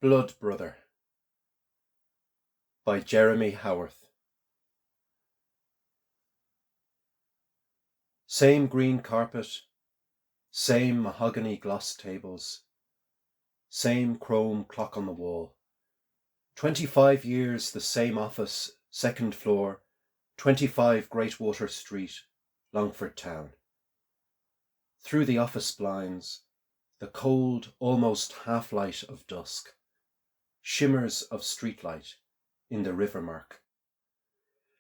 Blood Brother by Jeremy Haworth. Same green carpet, same mahogany gloss tables, same chrome clock on the wall. 25 years the same office, second floor, 25 Greatwater Street, Longford Town. Through the office blinds, the cold, almost half-light of dusk, shimmers of streetlight in the river murk.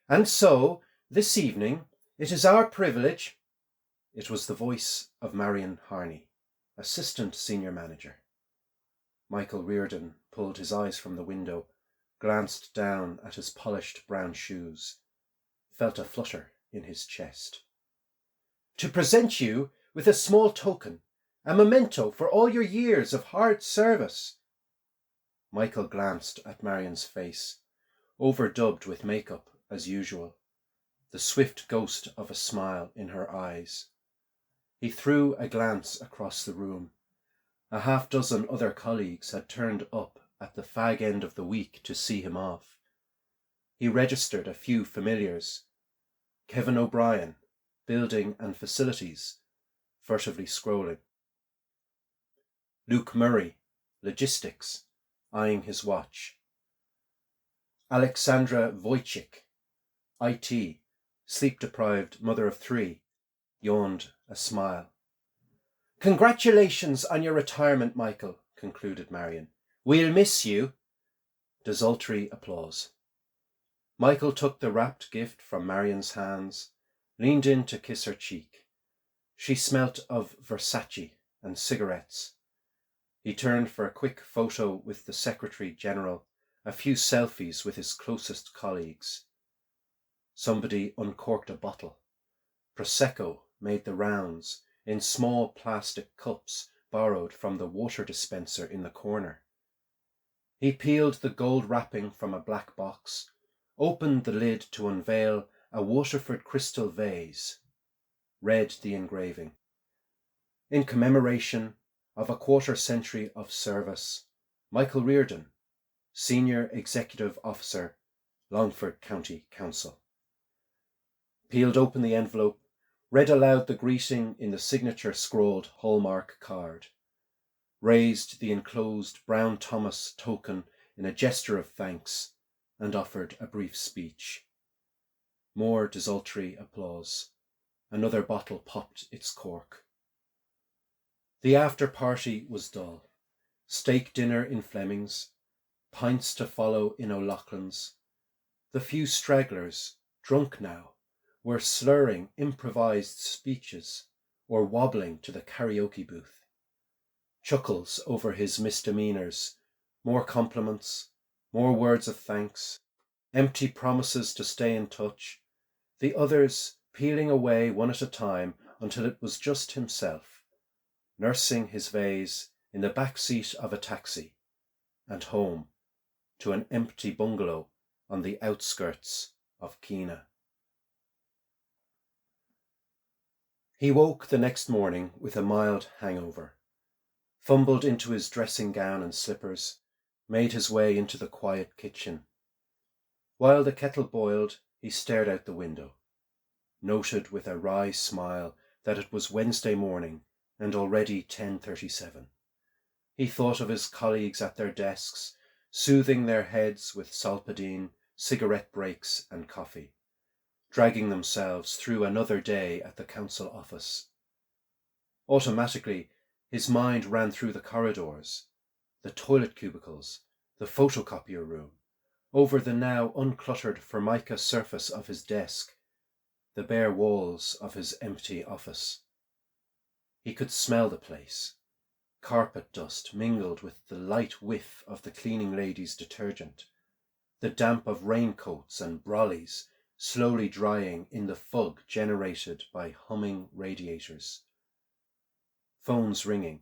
And so, this evening, it is our privilege. It was the voice of Marion Harney, Assistant Senior Manager. Michael Reardon pulled his eyes from the window, glanced down at his polished brown shoes, felt a flutter in his chest. To present you with a small token, a memento for all your years of hard service. Michael glanced at Marion's face, overdubbed with makeup as usual, the swift ghost of a smile in her eyes. He threw a glance across the room. A half-dozen other colleagues had turned up at the fag end of the week to see him off. He registered a few familiars. Kevin O'Brien, Building and Facilities, furtively scrolling. Luke Murray, Logistics, eyeing his watch. Alexandra Wojcik, IT, sleep-deprived mother of 3, yawned a smile. Congratulations on your retirement, Michael, concluded Marion. We'll miss you. Desultory applause. Michael took the wrapped gift from Marion's hands, leaned in to kiss her cheek. She smelt of Versace and cigarettes. He turned for a quick photo with the Secretary-General, a few selfies with his closest colleagues. Somebody uncorked a bottle. Prosecco made the rounds in small plastic cups borrowed from the water dispenser in the corner. He peeled the gold wrapping from a black box, opened the lid to unveil a Waterford crystal vase, read the engraving. In commemoration of a quarter-century of service, Michael Reardon, Senior Executive Officer, Longford County Council. Peeled open the envelope, read aloud the greeting in the signature-scrawled hallmark card, raised the enclosed Brown Thomas token in a gesture of thanks, and offered a brief speech. More desultory applause. Another bottle popped its cork. The after-party was dull. Steak dinner in Fleming's, pints to follow in O'Loughlin's. The few stragglers, drunk now, were slurring improvised speeches or wobbling to the karaoke booth. Chuckles over his misdemeanours, more compliments, more words of thanks, empty promises to stay in touch, the others peeling away one at a time until it was just himself, nursing his vase in the back seat of a taxi, and home to an empty bungalow on the outskirts of Keena. He woke the next morning with a mild hangover, fumbled into his dressing gown and slippers, made his way into the quiet kitchen. While the kettle boiled, he stared out the window, noted with a wry smile that it was Wednesday morning and already 10:37. He thought of his colleagues at their desks, soothing their heads with Solpadeine, cigarette breaks and coffee, dragging themselves through another day at the council office. Automatically, his mind ran through the corridors, the toilet cubicles, the photocopier room, over the now uncluttered formica surface of his desk, the bare walls of his empty office. He could smell the place. Carpet dust mingled with the light whiff of the cleaning lady's detergent, the damp of raincoats and brollies slowly drying in the fog generated by humming radiators. Phones ringing,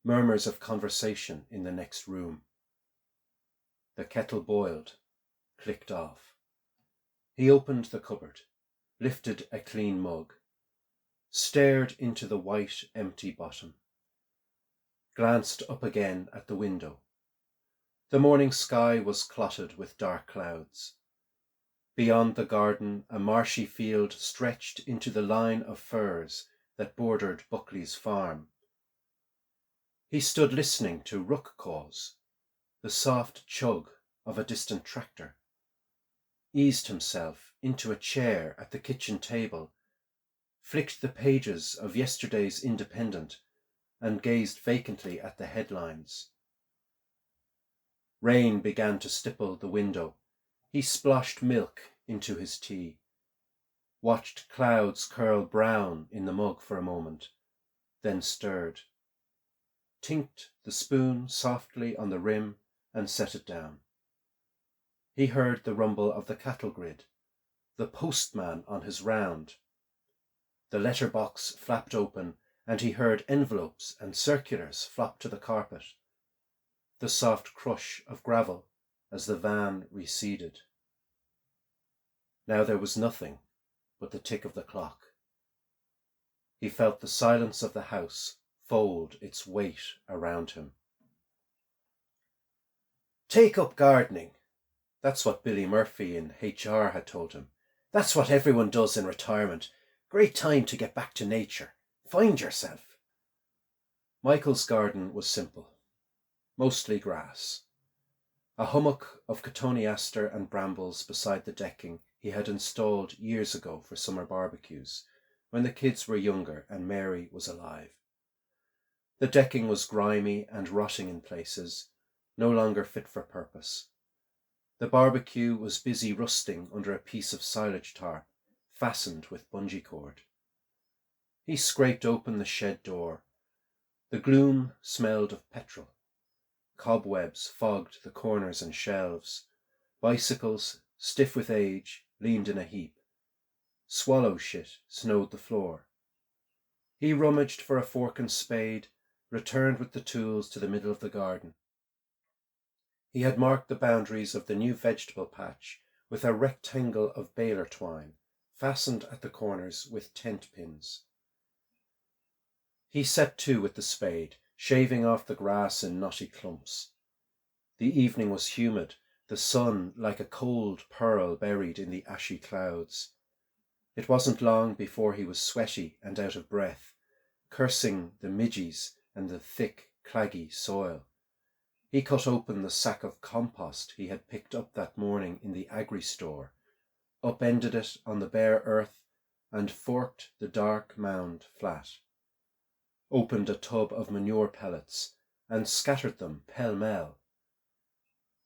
murmurs of conversation in the next room. The kettle boiled, clicked off. He opened the cupboard, lifted a clean mug, stared into the white, empty bottom, glanced up again at the window. The morning sky was clotted with dark clouds. Beyond the garden, a marshy field stretched into the line of firs that bordered Buckley's farm. He stood listening to rook caws, the soft chug of a distant tractor, eased himself into a chair at the kitchen table, flicked the pages of yesterday's Independent, and gazed vacantly at the headlines. Rain began to stipple the window. He splashed milk into his tea, watched clouds curl brown in the mug for a moment, then stirred, tinked the spoon softly on the rim and set it down. He heard the rumble of the cattle grid, the postman on his round. The letterbox flapped open, and he heard envelopes and circulars flop to the carpet, the soft crush of gravel as the van receded. Now there was nothing but the tick of the clock. He felt the silence of the house fold its weight around him. Take up gardening. That's what Billy Murphy in HR had told him. That's what everyone does in retirement. Great time to get back to nature. Find yourself. Michael's garden was simple, mostly grass. A hummock of cotoneaster and brambles beside the decking he had installed years ago for summer barbecues, when the kids were younger and Mary was alive. The decking was grimy and rotting in places, no longer fit for purpose. The barbecue was busy rusting under a piece of silage tarp, fastened with bungee cord. He scraped open the shed door. The gloom smelled of petrol. Cobwebs fogged the corners and shelves. Bicycles, stiff with age, leaned in a heap. Swallow shit snowed the floor. He rummaged for a fork and spade, returned with the tools to the middle of the garden. He had marked the boundaries of the new vegetable patch with a rectangle of baler twine, fastened at the corners with tent pins. He set to with the spade, shaving off the grass in knotty clumps. The evening was humid, the sun like a cold pearl buried in the ashy clouds. It wasn't long before he was sweaty and out of breath, cursing the midges and the thick, claggy soil. He cut open the sack of compost he had picked up that morning in the agri-store, upended it on the bare earth, and forked the dark mound flat. Opened a tub of manure pellets and scattered them pell-mell.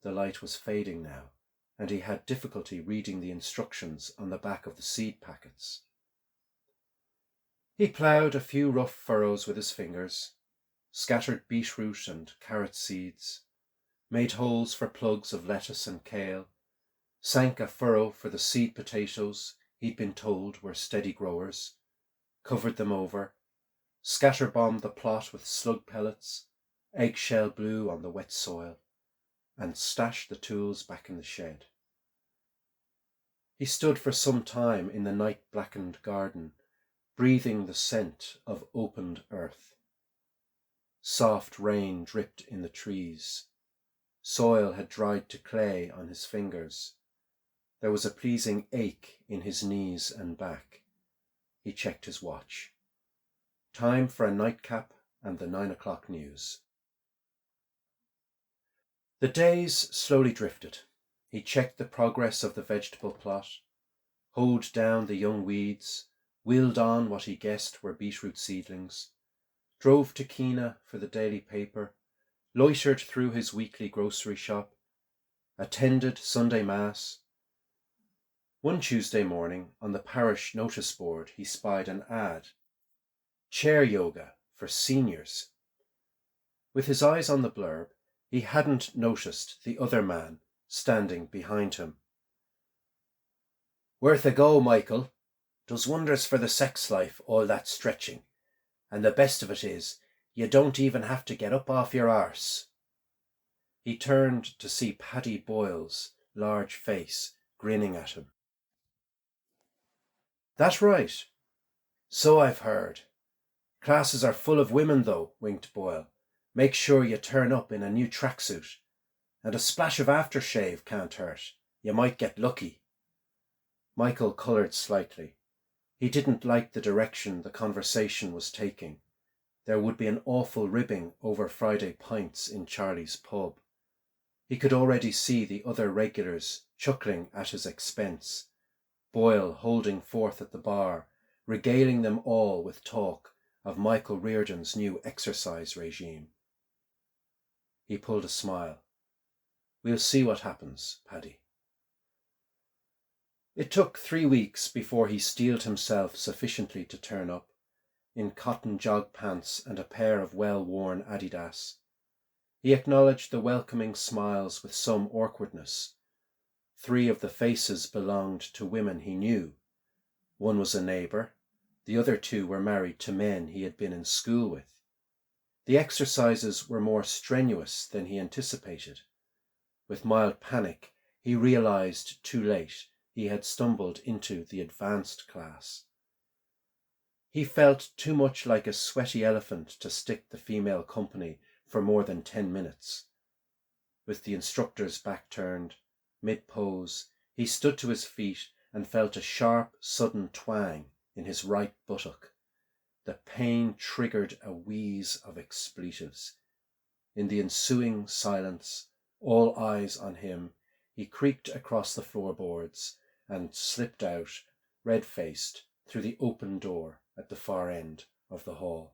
The light was fading now, and he had difficulty reading the instructions on the back of the seed packets. He ploughed a few rough furrows with his fingers, scattered beetroot and carrot seeds, made holes for plugs of lettuce and kale, sank a furrow for the seed potatoes he'd been told were steady growers, covered them over, scatterbombed the plot with slug pellets, eggshell blue on the wet soil, and stashed the tools back in the shed. He stood for some time in the night-blackened garden, breathing the scent of opened earth. Soft rain dripped in the trees. Soil had dried to clay on his fingers. There was a pleasing ache in his knees and back. He checked his watch. Time for a nightcap and the 9 o'clock news. The days slowly drifted. He checked the progress of the vegetable plot, hoed down the young weeds, wheeled on what he guessed were beetroot seedlings, drove to Keena for the daily paper, loitered through his weekly grocery shop, attended Sunday Mass. One Tuesday morning, on the parish notice board, he spied an ad. Chair yoga for seniors. With his eyes on the blurb, he hadn't noticed the other man standing behind him. Worth a go, Michael. Does wonders for the sex life, all that stretching. And the best of it is, you don't even have to get up off your arse. He turned to see Paddy Boyle's large face grinning at him. That's right. So I've heard. Classes are full of women though, winked Boyle. Make sure you turn up in a new tracksuit. And a splash of aftershave can't hurt. You might get lucky. Michael coloured slightly. He didn't like the direction the conversation was taking. There would be an awful ribbing over Friday pints in Charlie's pub. He could already see the other regulars chuckling at his expense, Boyle holding forth at the bar, regaling them all with talk of Michael Reardon's new exercise regime. He pulled a smile. We'll see what happens, Paddy. It took 3 weeks before he steeled himself sufficiently to turn up, in cotton jog pants and a pair of well-worn Adidas. He acknowledged the welcoming smiles with some awkwardness. 3 of the faces belonged to women he knew. One was a neighbour. The other 2 were married to men he had been in school with. The exercises were more strenuous than he anticipated. With mild panic, he realised too late he had stumbled into the advanced class. He felt too much like a sweaty elephant to stick the female company for more than 10 minutes. With the instructor's back turned, mid-pose, he stood to his feet and felt a sharp, sudden twang in his right buttock. The pain triggered a wheeze of expletives. In the ensuing silence, all eyes on him, he creaked across the floorboards and slipped out, red-faced, through the open door at the far end of the hall.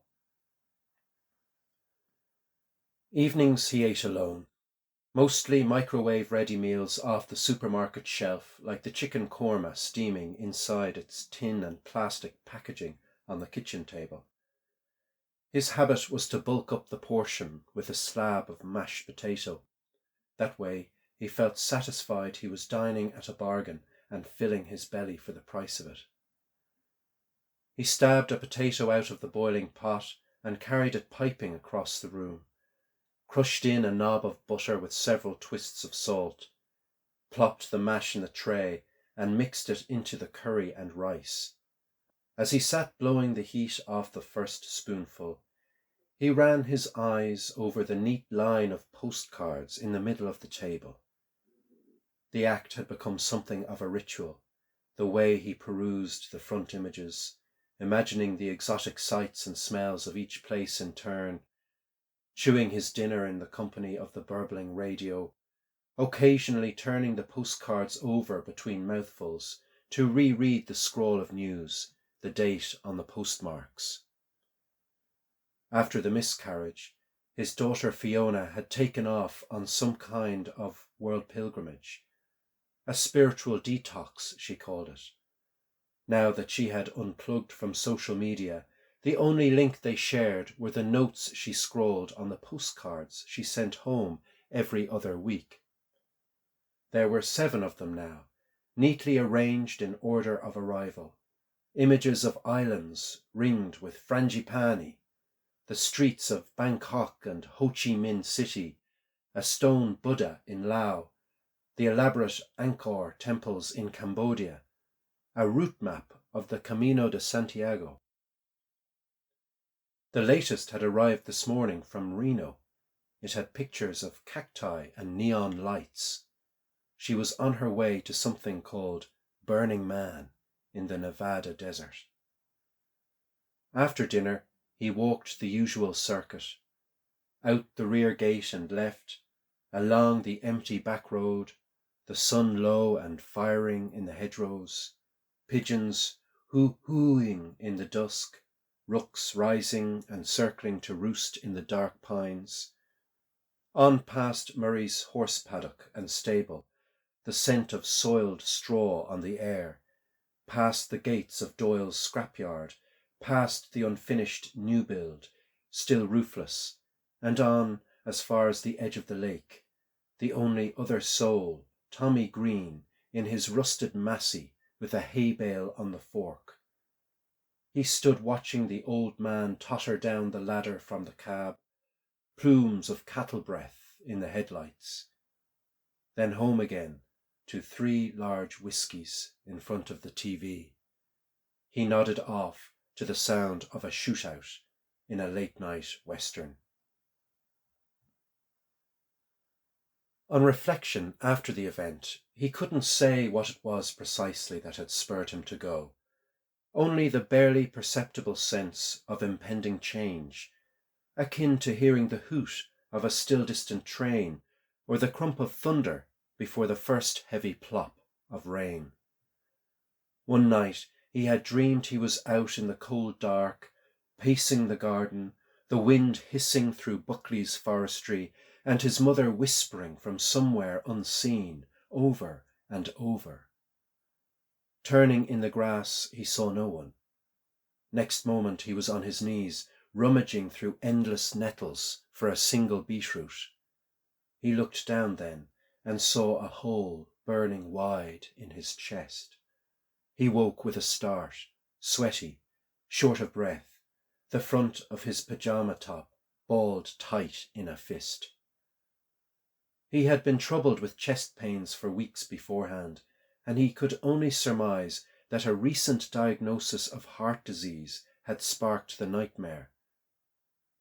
Evenings he ate alone, mostly microwave-ready meals off the supermarket shelf, like the chicken korma steaming inside its tin and plastic packaging on the kitchen table. His habit was to bulk up the portion with a slab of mashed potato. That way he felt satisfied he was dining at a bargain and filling his belly for the price of it. He stabbed a potato out of the boiling pot and carried it piping across the room, crushed in a knob of butter with several twists of salt, plopped the mash in the tray and mixed it into the curry and rice. As he sat blowing the heat off the first spoonful, he ran his eyes over the neat line of postcards in the middle of the table. The act had become something of a ritual, the way he perused the front images, imagining the exotic sights and smells of each place in turn, chewing his dinner in the company of the burbling radio, occasionally turning the postcards over between mouthfuls to reread the scroll of news, the date on the postmarks. After the miscarriage, his daughter Fiona had taken off on some kind of world pilgrimage. A spiritual detox, she called it. Now that she had unplugged from social media, the only link they shared were the notes she scrawled on the postcards she sent home every other week. There were 7 of them now, neatly arranged in order of arrival. Images of islands ringed with frangipani, the streets of Bangkok and Ho Chi Minh City, a stone Buddha in Laos, the elaborate Angkor temples in Cambodia, a route map of the Camino de Santiago. The latest had arrived this morning from Reno. It had pictures of cacti and neon lights. She was on her way to something called Burning Man in the Nevada desert. After dinner, he walked the usual circuit, out the rear gate and left, along the empty back road, the sun low and firing in the hedgerows, pigeons hooing in the dusk, rooks rising and circling to roost in the dark pines. On past Murray's horse paddock and stable, the scent of soiled straw on the air, past the gates of Doyle's scrapyard, past the unfinished new build, still roofless, and on as far as the edge of the lake, the only other soul, Tommy Green, in his rusted massey with a hay bale on the fork. He stood watching the old man totter down the ladder from the cab, plumes of cattle breath in the headlights. Then home again to 3 large whiskies in front of the TV. He nodded off to the sound of a shootout in a late-night western. On reflection after the event, he couldn't say what it was precisely that had spurred him to go, only the barely perceptible sense of impending change, akin to hearing the hoot of a still distant train or the crump of thunder before the first heavy plop of rain. One night he had dreamed he was out in the cold dark, pacing the garden, the wind hissing through Buckley's forestry, and his mother whispering from somewhere unseen, over and over. Turning in the grass, he saw no one. Next moment he was on his knees, rummaging through endless nettles for a single beetroot. He looked down then and saw a hole burning wide in his chest. He woke with a start, sweaty, short of breath, the front of his pyjama top balled tight in a fist. He had been troubled with chest pains for weeks beforehand, and he could only surmise that a recent diagnosis of heart disease had sparked the nightmare.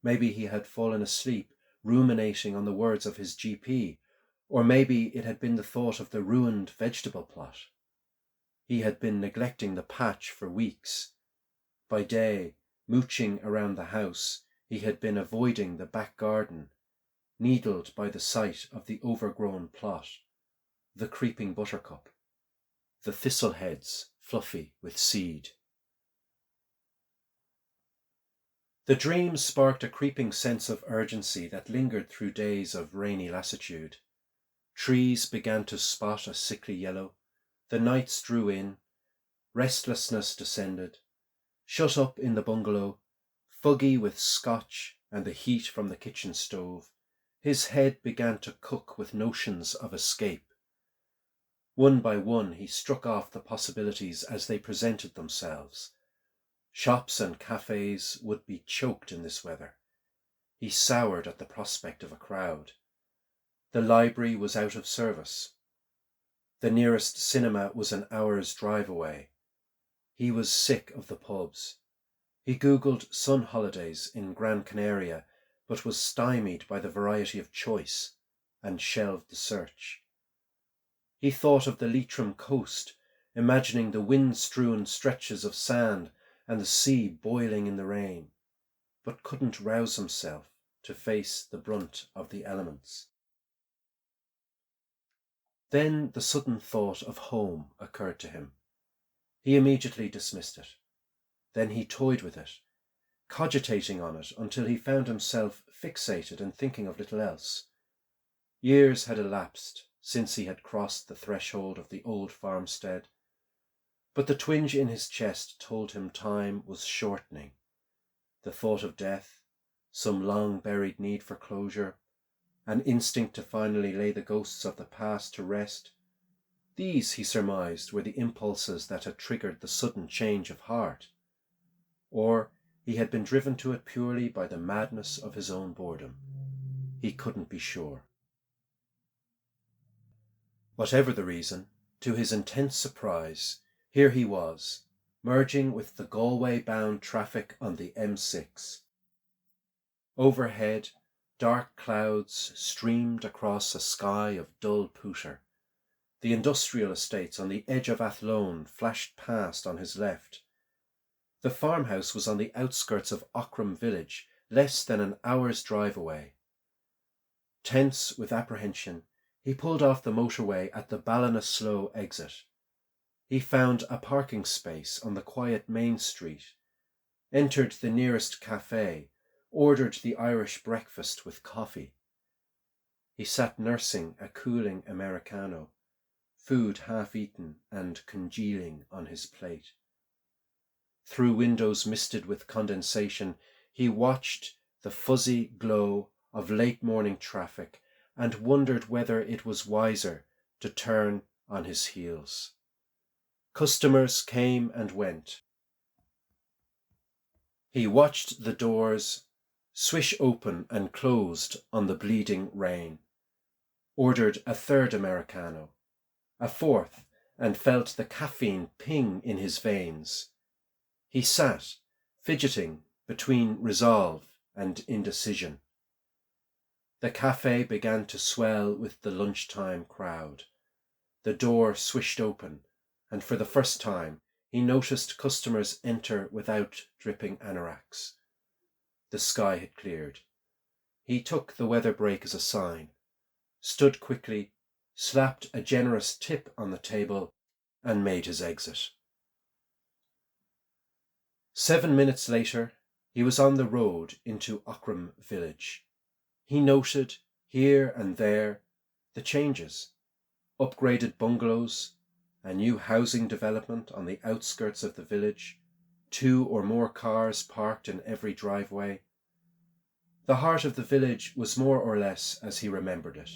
Maybe he had fallen asleep ruminating on the words of his GP, or maybe it had been the thought of the ruined vegetable plot. He had been neglecting the patch for weeks. By day, mooching around the house, he had been avoiding the back garden, needled by the sight of the overgrown plot, the creeping buttercup, the thistle heads fluffy with seed. The dream sparked a creeping sense of urgency that lingered through days of rainy lassitude. Trees began to spot a sickly yellow, the nights drew in, restlessness descended. Shut up in the bungalow, fuggy with scotch and the heat from the kitchen stove, his head began to cook with notions of escape. One by one he struck off the possibilities as they presented themselves. Shops and cafes would be choked in this weather. He soured at the prospect of a crowd. The library was out of service. The nearest cinema was an hour's drive away. He was sick of the pubs. He googled sun holidays in Gran Canaria, but was stymied by the variety of choice and shelved the search. He thought of the Leitrim coast, imagining the wind-strewn stretches of sand and the sea boiling in the rain, but couldn't rouse himself to face the brunt of the elements. Then the sudden thought of home occurred to him. He immediately dismissed it. Then he toyed with it, cogitating on it until he found himself fixated and thinking of little else. Years had elapsed since he had crossed the threshold of the old farmstead, but the twinge in his chest told him time was shortening. The thought of death, some long-buried need for closure, an instinct to finally lay the ghosts of the past to rest, these, he surmised, were the impulses that had triggered the sudden change of heart. Or he had been driven to it purely by the madness of his own boredom. He couldn't be sure. Whatever the reason, to his intense surprise, here he was, merging with the Galway-bound traffic on the M6. Overhead, dark clouds streamed across a sky of dull pooter. The industrial estates on the edge of Athlone flashed past on his left. The farmhouse was on the outskirts of Aughrim village, less than an hour's drive away. Tense with apprehension, he pulled off the motorway at the Ballinasloe exit. He found a parking space on the quiet main street, entered the nearest cafe, ordered the Irish breakfast with coffee. He sat nursing a cooling Americano, food half-eaten and congealing on his plate. Through windows misted with condensation, he watched the fuzzy glow of late-morning traffic and wondered whether it was wiser to turn on his heels. Customers came and went. He watched the doors swish open and closed on the bleeding rain, ordered a third Americano, a fourth, and felt the caffeine ping in his veins. He sat, fidgeting between resolve and indecision. The cafe began to swell with the lunchtime crowd. The door swished open, and for the first time he noticed customers enter without dripping anoraks. The sky had cleared. He took the weather break as a sign, stood quickly, slapped a generous tip on the table, and made his exit. 7 minutes later, he was on the road into Ockram village. He noted, here and there, the changes. Upgraded bungalows, a new housing development on the outskirts of the village, 2 or more cars parked in every driveway. The heart of the village was more or less as he remembered it.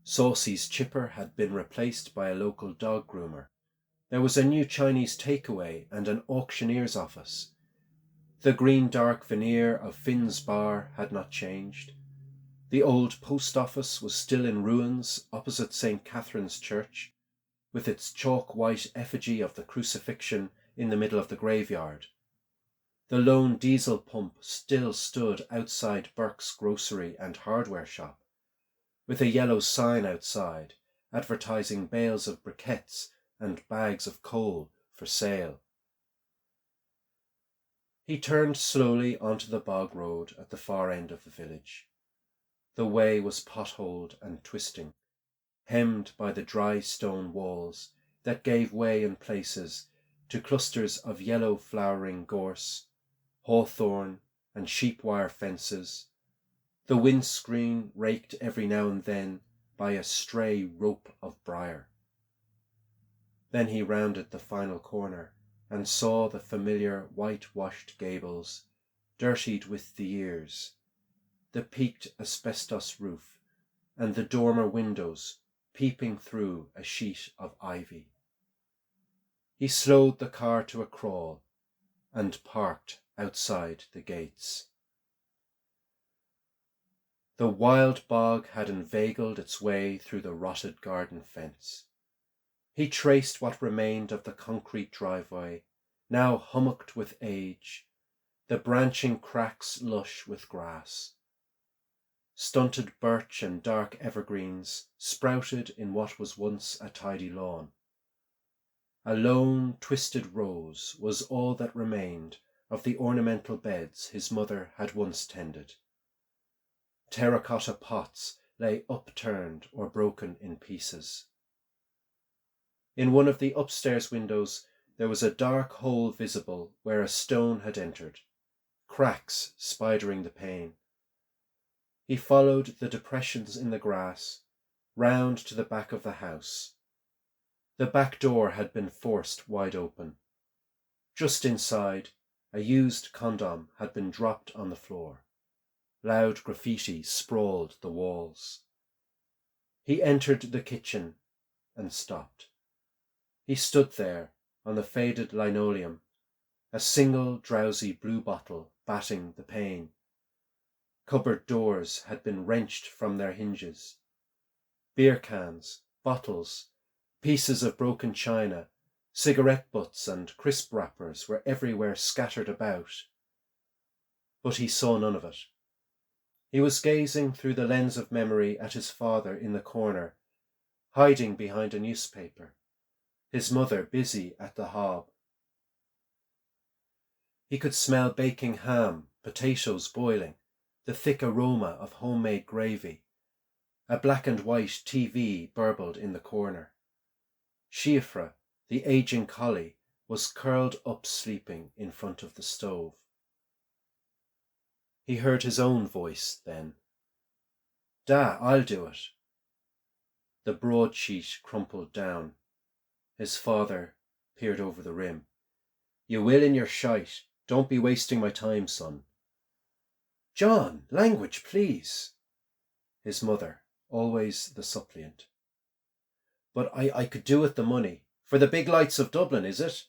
Saucy's chipper had been replaced by a local dog groomer. There was a new Chinese takeaway and an auctioneer's office. The green dark veneer of Finn's bar had not changed. The old post office was still in ruins opposite St. Catherine's Church, with its chalk-white effigy of the crucifixion in the middle of the graveyard. The lone diesel pump still stood outside Burke's grocery and hardware shop, with a yellow sign outside advertising bales of briquettes and bags of coal for sale. He turned slowly onto the bog road at the far end of the village. The way was potholed and twisting, hemmed by the dry stone walls that gave way in places to clusters of yellow flowering gorse, hawthorn and sheep wire fences, the windscreen raked every now and then by a stray rope of briar. Then he rounded the final corner and saw the familiar whitewashed gables, dirtied with the years, the peaked asbestos roof, and the dormer windows peeping through a sheet of ivy. He slowed the car to a crawl and parked outside the gates. The wild bog had inveigled its way through the rotted garden fence. He traced what remained of the concrete driveway, now hummocked with age, the branching cracks lush with grass. Stunted birch and dark evergreens sprouted in what was once a tidy lawn. A lone, twisted rose was all that remained of the ornamental beds his mother had once tended. Terracotta pots lay upturned or broken in pieces. In one of the upstairs windows there was a dark hole visible where a stone had entered, cracks spidering the pane. He followed the depressions in the grass, round to the back of the house. The back door had been forced wide open. Just inside, a used condom had been dropped on the floor. Loud graffiti sprawled the walls. He entered the kitchen and stopped. He stood there on the faded linoleum, a single drowsy blue bottle batting the pane. Cupboard doors had been wrenched from their hinges. Beer cans, bottles, pieces of broken china, cigarette butts and crisp wrappers were everywhere scattered about. But he saw none of it. He was gazing through the lens of memory at his father in the corner, hiding behind a newspaper, his mother busy at the hob. He could smell baking ham, potatoes boiling, the thick aroma of homemade gravy. A black and white TV burbled in the corner. Shifra, the aging collie, was curled up sleeping in front of the stove. He heard his own voice then. "Da, I'll do it." The broadsheet crumpled down. His father peered over the rim. "You will in your shite. Don't be wasting my time, son." "John, language, please." His mother, always the suppliant. "But I could do with the money. For the big lights of Dublin, is it?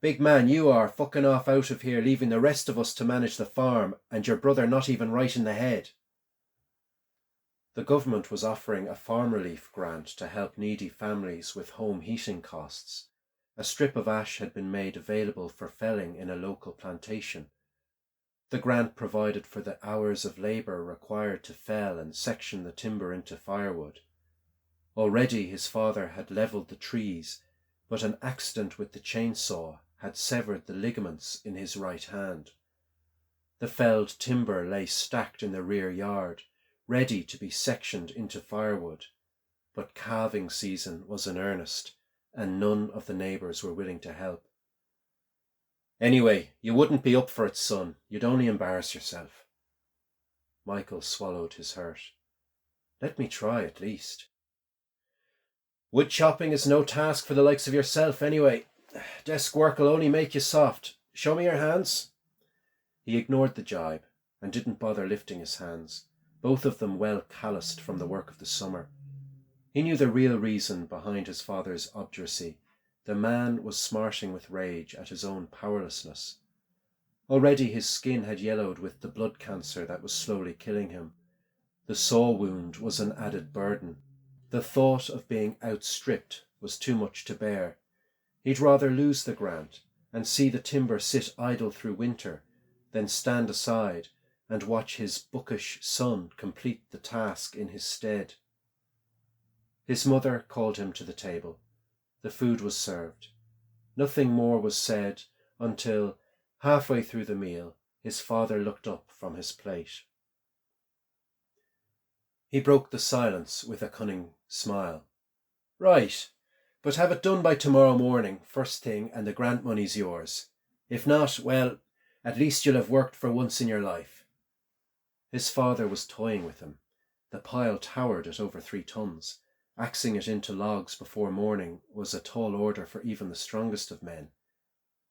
Big man you are, fucking off out of here, leaving the rest of us to manage the farm, and your brother not even right in the head." The government was offering a farm relief grant to help needy families with home heating costs. A strip of ash had been made available for felling in a local plantation. The grant provided for the hours of labour required to fell and section the timber into firewood. Already his father had levelled the trees, but an accident with the chainsaw had severed the ligaments in his right hand. The felled timber lay stacked in the rear yard, ready to be sectioned into firewood, but calving season was in earnest, and none of the neighbours were willing to help. "Anyway, you wouldn't be up for it, son. You'd only embarrass yourself." Michael swallowed his hurt. "Let me try at least." "Wood chopping is no task for the likes of yourself anyway. Desk work'll only make you soft. Show me your hands." He ignored the jibe and didn't bother lifting his hands, both of them well calloused from the work of the summer. He knew the real reason behind his father's obduracy. The man was smarting with rage at his own powerlessness. Already his skin had yellowed with the blood cancer that was slowly killing him. The saw wound was an added burden. The thought of being outstripped was too much to bear. He'd rather lose the grant and see the timber sit idle through winter than stand aside and watch his bookish son complete the task in his stead. His mother called him to the table. The food was served. Nothing more was said until, halfway through the meal, his father looked up from his plate. He broke the silence with a cunning smile. "Right, but have it done by tomorrow morning, first thing, and the grant money's yours. If not, well, at least you'll have worked for once in your life." His father was toying with him. The pile towered at over 3 tons. Axing it into logs before morning was a tall order for even the strongest of men.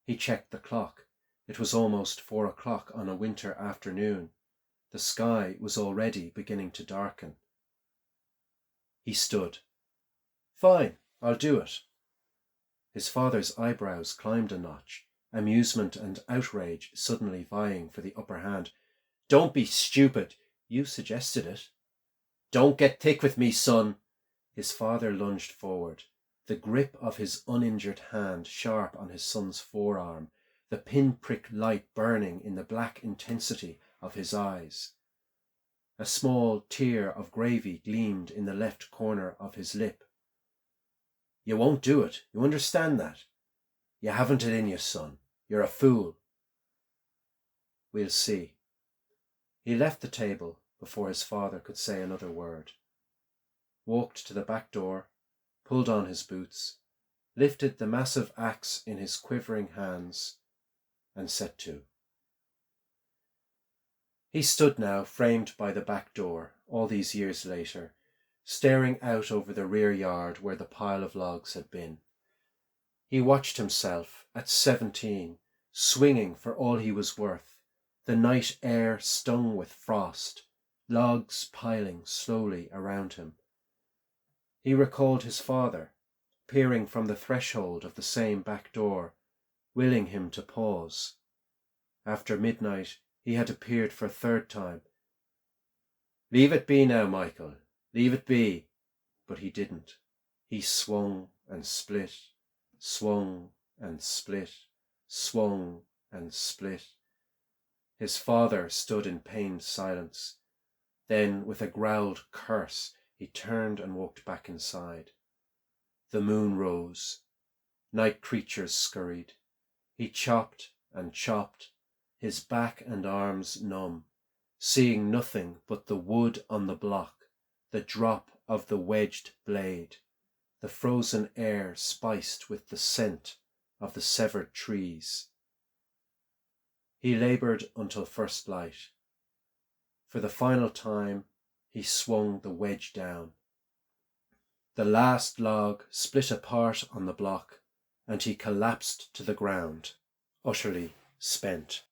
He checked the clock. It was almost 4 o'clock on a winter afternoon. The sky was already beginning to darken. He stood. "Fine, I'll do it." His father's eyebrows climbed a notch, amusement and outrage suddenly vying for the upper hand. "Don't be stupid. You suggested it." "Don't get thick with me, son." His father lunged forward, the grip of his uninjured hand sharp on his son's forearm, the pinprick light burning in the black intensity of his eyes. A small tear of gravy gleamed in the left corner of his lip. "You won't do it, you understand that? You haven't it in you, son. You're a fool." "We'll see." He left the table before his father could say another word, walked to the back door, pulled on his boots, lifted the massive axe in his quivering hands, and set to. He stood now, framed by the back door, all these years later, staring out over the rear yard where the pile of logs had been. He watched himself, at 17, swinging for all he was worth, the night air stung with frost, logs piling slowly around him. He recalled his father, peering from the threshold of the same back door, willing him to pause. After midnight, he had appeared for a 3rd time. "Leave it be now, Michael, leave it be." But he didn't. He swung and split, swung and split, swung and split. His father stood in pained silence. Then, with a growled curse, he turned and walked back inside. The moon rose. Night creatures scurried. He chopped and chopped, his back and arms numb, seeing nothing but the wood on the block, the drop of the wedged blade, the frozen air spiced with the scent of the severed trees. He laboured until first light. For the final time, he swung the wedge down. The last log split apart on the block, and he collapsed to the ground, utterly spent.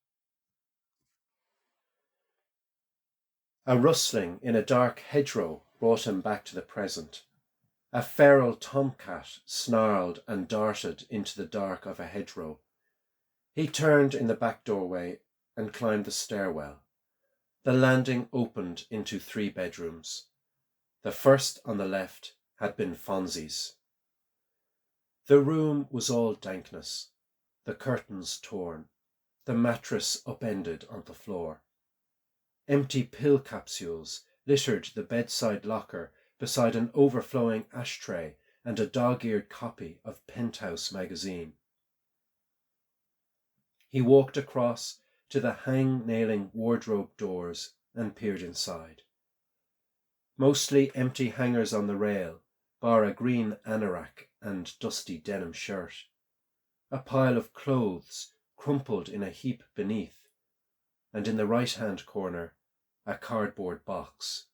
A rustling in a dark hedgerow brought him back to the present. A feral tomcat snarled and darted into the dark of a hedgerow. He turned in the back doorway and climbed the stairwell. The landing opened into 3 bedrooms. The first on the left had been Fonzie's. The room was all dankness, the curtains torn, the mattress upended on the floor. Empty pill capsules littered the bedside locker beside an overflowing ashtray and a dog-eared copy of Penthouse magazine. He walked across to the hang-nailing wardrobe doors and peered inside. Mostly empty hangers on the rail, bar a green anorak and dusty denim shirt. A pile of clothes crumpled in a heap beneath, and in the right-hand corner, a cardboard box.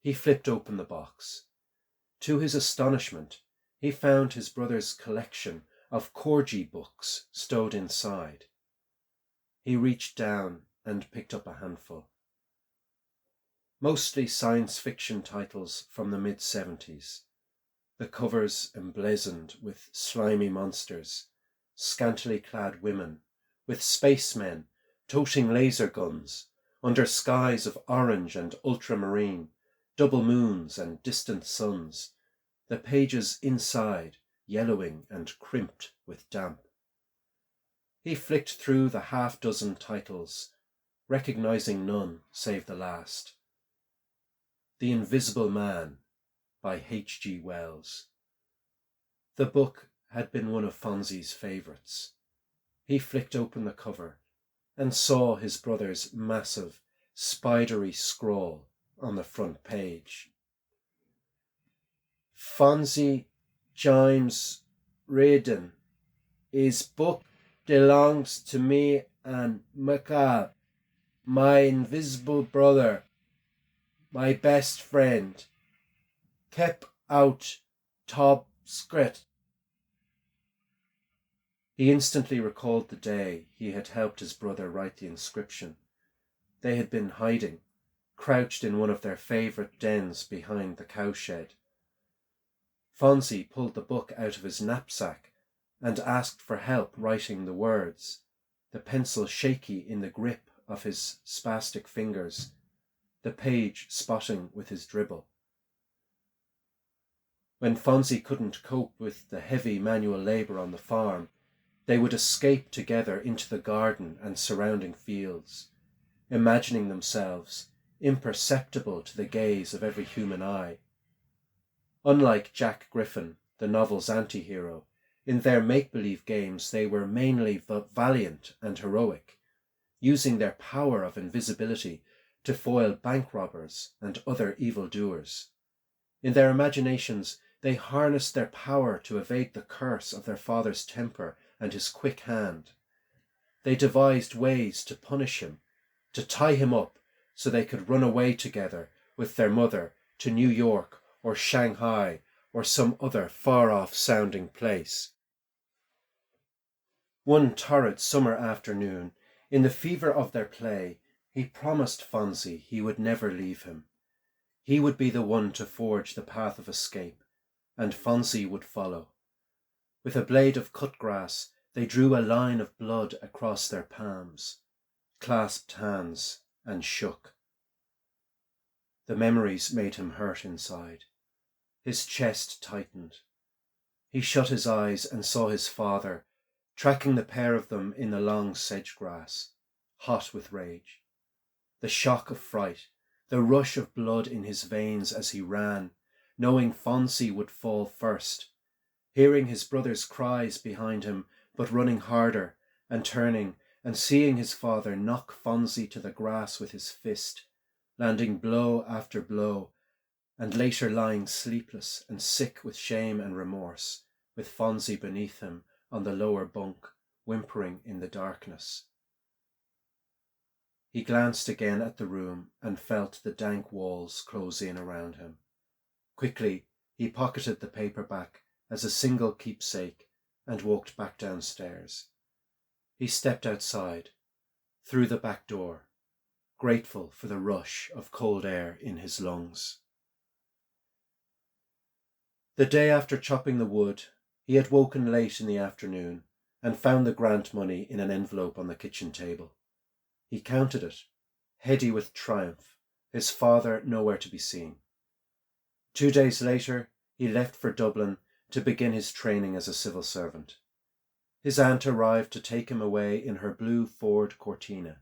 He flipped open the box. To his astonishment, he found his brother's collection of Corgi books stowed inside. He reached down and picked up a handful. Mostly science fiction titles from the mid-70s. The covers emblazoned with slimy monsters, scantily clad women, with spacemen toting laser guns, under skies of orange and ultramarine, double moons and distant suns, the pages inside yellowing and crimped with damp. He flicked through the half-dozen titles, recognizing none save the last. The Invisible Man by H.G. Wells. The book had been one of Fonzie's favourites. He flicked open the cover and saw his brother's massive, spidery scrawl on the front page. Fonzie James Redden. His book belongs to me and Macabre, my invisible brother, my best friend. Kept out top scret. He instantly recalled the day he had helped his brother write the inscription. They had been hiding, crouched in one of their favourite dens behind the cowshed. Fonzie pulled the book out of his knapsack and asked for help writing the words, the pencil shaky in the grip of his spastic fingers, the page spotting with his dribble. When Fonzie couldn't cope with the heavy manual labour on the farm, they would escape together into the garden and surrounding fields, imagining themselves imperceptible to the gaze of every human eye. Unlike Jack Griffin, the novel's anti-hero, in their make-believe games they were mainly valiant and heroic, using their power of invisibility to foil bank robbers and other evildoers. In their imaginations, they harnessed their power to evade the curse of their father's temper and his quick hand. They devised ways to punish him, to tie him up so they could run away together with their mother to New York or Shanghai or some other far-off sounding place. One torrid summer afternoon, in the fever of their play, he promised Fonzie he would never leave him. He would be the one to forge the path of escape, and Fonzie would follow. With a blade of cut grass, they drew a line of blood across their palms, clasped hands, and shook. The memories made him hurt inside. His chest tightened. He shut his eyes and saw his father, tracking the pair of them in the long sedge grass, hot with rage. The shock of fright, the rush of blood in his veins as he ran, knowing Fonzie would fall first, hearing his brother's cries behind him, but running harder and turning and seeing his father knock Fonzie to the grass with his fist, landing blow after blow, and later lying sleepless and sick with shame and remorse, with Fonzie beneath him on the lower bunk, whimpering in the darkness. He glanced again at the room and felt the dank walls close in around him. Quickly, he pocketed the paperback as a single keepsake and walked back downstairs. He stepped outside, through the back door, grateful for the rush of cold air in his lungs. The day after chopping the wood, he had woken late in the afternoon and found the grant money in an envelope on the kitchen table. He counted it, heady with triumph, his father nowhere to be seen. 2 days later, he left for Dublin to begin his training as a civil servant. His aunt arrived to take him away in her blue Ford Cortina.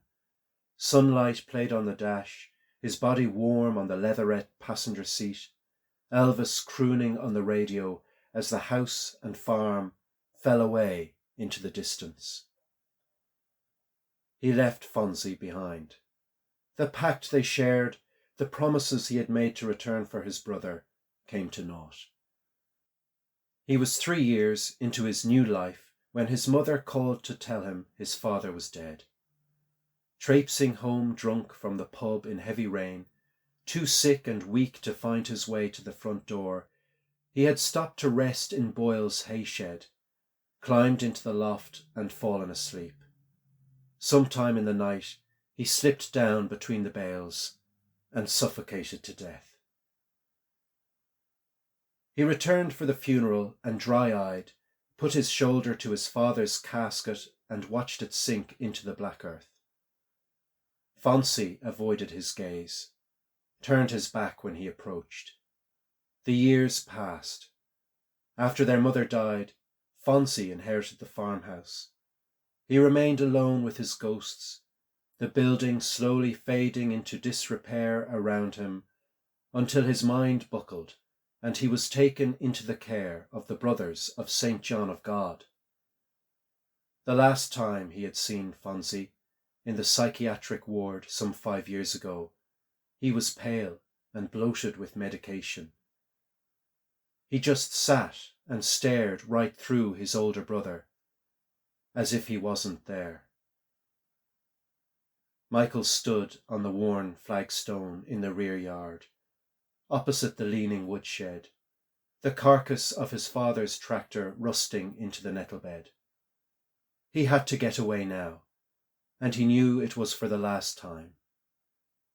Sunlight played on the dash, his body warm on the leatherette passenger seat, Elvis crooning on the radio as the house and farm fell away into the distance. He left Fonzie behind. The pact they shared, the promises he had made to return for his brother, came to naught. He was 3 years into his new life when his mother called to tell him his father was dead. Traipsing home drunk from the pub in heavy rain, too sick and weak to find his way to the front door, he had stopped to rest in Boyle's hay shed, climbed into the loft and fallen asleep. Sometime in the night he slipped down between the bales and suffocated to death. He returned for the funeral and, dry-eyed, put his shoulder to his father's casket and watched it sink into the black earth. Fonzie avoided his gaze, turned his back when he approached. The years passed. After their mother died, Fonzie inherited the farmhouse. He remained alone with his ghosts, the building slowly fading into disrepair around him, until his mind buckled and he was taken into the care of the Brothers of St. John of God. The last time he had seen Fonzie, in the psychiatric ward some 5 years ago, he was pale and bloated with medication. He just sat and stared right through his older brother, as if he wasn't there. Michael stood on the worn flagstone in the rear yard, opposite the leaning woodshed, the carcass of his father's tractor rusting into the nettle bed. He had to get away now, and he knew it was for the last time.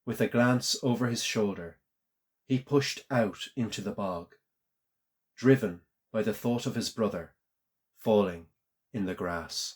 With a glance over his shoulder, he pushed out into the bog, driven by the thought of his brother falling in the grass.